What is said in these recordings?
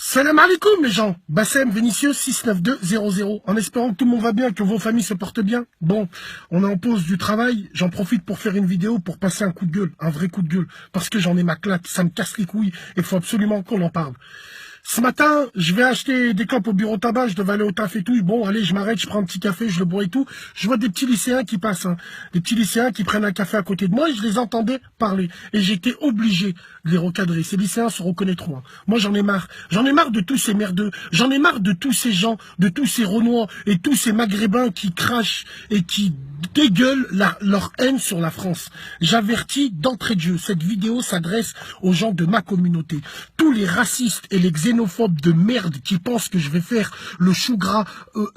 Salam alaikum les gens, Bassem Vénitieux 69200, en espérant que tout le monde va bien, que vos familles se portent bien. Bon, on est en pause du travail, j'en profite pour faire une vidéo pour passer un coup de gueule, un vrai coup de gueule, parce que j'en ai ma claque, ça me casse les couilles, et il faut absolument qu'on en parle. Ce matin, je vais acheter des clopes au bureau tabac, je devais aller au taf et tout. Bon, allez, je m'arrête, je prends un petit café, je le bois et tout. Je vois des petits lycéens qui passent, hein. Des petits lycéens qui prennent un café à côté de moi et je les entendais parler. Et j'étais obligé de les recadrer. Ces lycéens se reconnaîtront, hein. Moi, j'en ai marre. J'en ai marre de tous ces merdeux. J'en ai marre de tous ces gens, de tous ces Renois et tous ces Maghrébins qui crachent et qui dégueulent leur haine sur la France. J'avertis d'entrée de jeu, cette vidéo s'adresse aux gens de ma communauté. Tous les racistes et les xénophobes de merde qui pensent que je vais faire le chou gras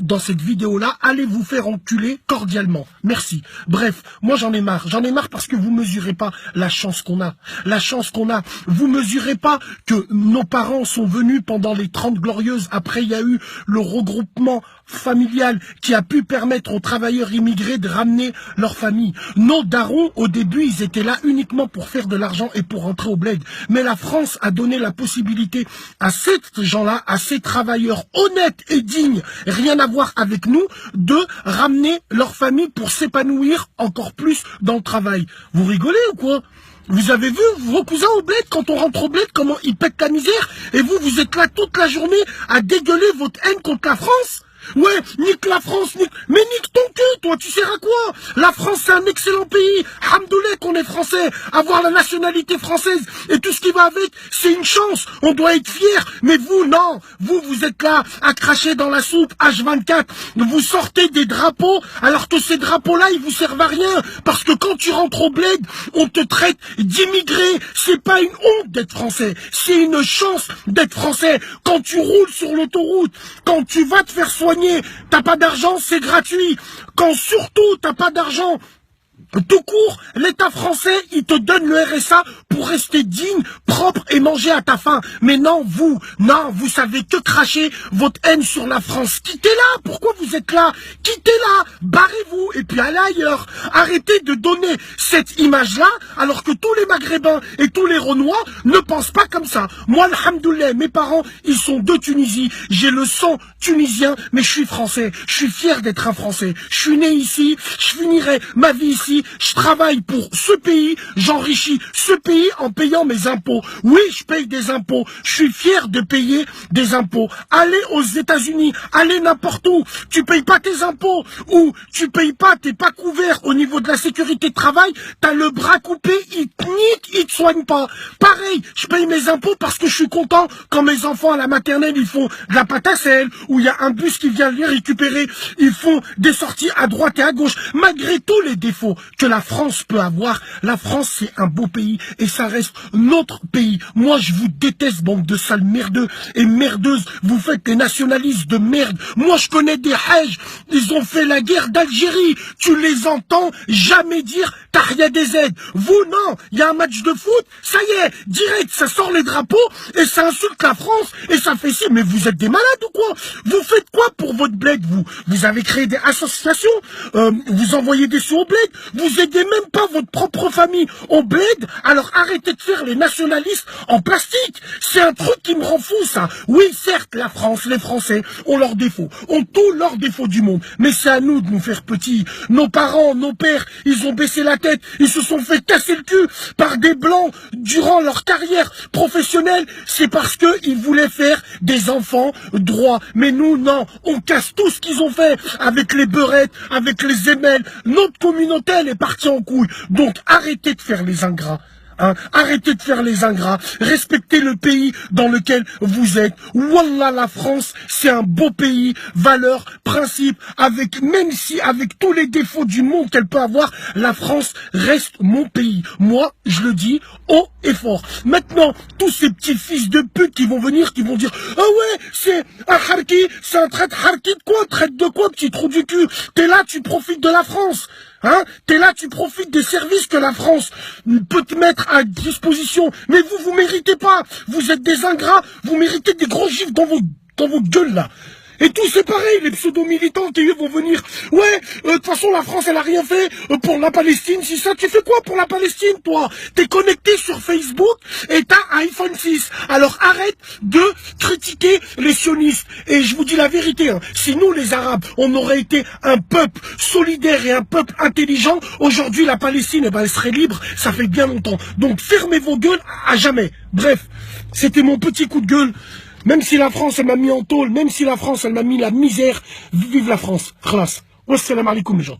dans cette vidéo-là, allez vous faire enculer cordialement. Merci. Bref, moi j'en ai marre. J'en ai marre parce que vous mesurez pas la chance qu'on a. La chance qu'on a. Vous mesurez pas que nos parents sont venus pendant les 30 glorieuses. Après, il y a eu le regroupement familial qui a pu permettre aux travailleurs immigrés de ramener leur famille. Nos darons, au début, ils étaient là uniquement pour faire de l'argent et pour rentrer au bled. Mais la France a donné la possibilité à ces gens-là, à ces travailleurs honnêtes et dignes, rien à voir avec nous, de ramener leur famille pour s'épanouir encore plus dans le travail. Vous rigolez ou quoi ? Vous avez vu vos cousins au bled, quand on rentre au bled, comment ils pètent la misère, et vous êtes là toute la journée à dégueuler votre haine contre la France ? Ouais, nique la France, mais nique ton cul, toi, tu sers à quoi? La France, c'est un excellent pays. Hamdoulilah qu'on est français. Avoir la nationalité française et tout ce qui va avec, c'est une chance. On doit être fier. Mais vous, non. Vous êtes là à cracher dans la soupe H24. Vous sortez des drapeaux, alors que ces drapeaux-là, ils vous servent à rien. Parce que quand tu rentres au bled, on te traite d'immigré. C'est pas une honte d'être français. C'est une chance d'être français. Quand tu roules sur l'autoroute, quand tu vas te faire soigner, t'as pas d'argent, c'est gratuit. Quand surtout t'as pas d'argent, tout court, l'État français, il te donne le RSA pour rester digne, propre et manger à ta faim. Mais non, vous savez que cracher votre haine sur la France. Quittez-la, pourquoi vous êtes là? Quittez-la, barrez-vous et puis allez ailleurs. Arrêtez de donner cette image-là alors que tous les Maghrébins et tous les Renois ne pensent pas comme ça. Moi, alhamdoulilah, mes parents, ils sont de Tunisie. J'ai le sang tunisien, mais je suis français. Je suis fier d'être un Français. Je suis né ici, je finirai ma vie ici. Je travaille pour ce pays, j'enrichis ce pays en payant mes impôts. Oui, je paye des impôts. Je suis fier de payer des impôts. Allez aux États-Unis, allez n'importe où. Tu payes pas tes impôts ou tu payes pas, t'es pas couvert au niveau de la sécurité de travail. T'as le bras coupé, ils te niquent, ils te soignent pas. Pareil, je paye mes impôts parce que je suis content quand mes enfants à la maternelle ils font de la pâte à sel ou il y a un bus qui vient les récupérer. Ils font des sorties à droite et à gauche. Malgré tous les défauts que la France peut avoir, la France c'est un beau pays et ça reste notre pays. Moi je vous déteste, bande de sales merdeux et merdeuses, vous faites les nationalistes de merde. Moi je connais des Hajj, ils ont fait la guerre d'Algérie, tu les entends jamais dire Tahria des Z. Vous non, il y a un match de foot, ça y est, direct ça sort les drapeaux et ça insulte la France et ça fait ci, mais vous êtes des malades ou quoi? Vous faites quoi pour votre bled? Vous avez créé des associations, vous envoyez des sous au bled, vous aidez même pas votre propre famille au bled, alors arrêtez de faire les nationalistes en plastique. C'est un truc qui me rend fou ça. Oui certes la France, les Français ont leurs défauts, ont tous leurs défauts du monde, mais c'est à nous de nous faire petits. Nos parents, nos pères, ils ont baissé la tête, ils se sont fait casser le cul par des blancs durant leur carrière professionnelle, c'est parce que ils voulaient faire des enfants droits. Mais nous non, on casse tout ce qu'ils ont fait avec les beurettes, avec les émelles. Notre communauté elle est partie en couille. Donc arrêtez de faire les ingrats. Hein, arrêtez de faire les ingrats, respectez le pays dans lequel vous êtes. Wallah, la France, c'est un beau pays, valeurs, principes, même si avec tous les défauts du monde qu'elle peut avoir, la France reste mon pays. Moi, je le dis haut et fort. Maintenant, tous ces petits fils de pute qui vont venir, qui vont dire « Ah ouais, c'est un harki, c'est un traite harki de quoi? Traite de quoi, petit trou du cul? T'es là, tu profites de la France. Hein? T'es là, tu profites des services que la France peut te mettre à disposition. Mais vous méritez pas. Vous êtes des ingrats. Vous méritez des gros gifs dans vos gueules, là. Et tous c'est pareil, les pseudo-militants qui vont venir. Ouais, de toute façon la France elle a rien fait pour la Palestine, si ça, tu fais quoi pour la Palestine toi? T'es connecté sur Facebook et t'as un iPhone 6. Alors arrête de critiquer les sionistes. Et je vous dis la vérité, hein, si nous les Arabes, on aurait été un peuple solidaire et un peuple intelligent, aujourd'hui la Palestine, eh ben, elle serait libre, ça fait bien longtemps. Donc fermez vos gueules à jamais. Bref, c'était mon petit coup de gueule. Même si la France, elle m'a mis en tôle, même si la France, elle m'a mis la misère, vive la France. Khlas. Wassalamu alaikum, les gens.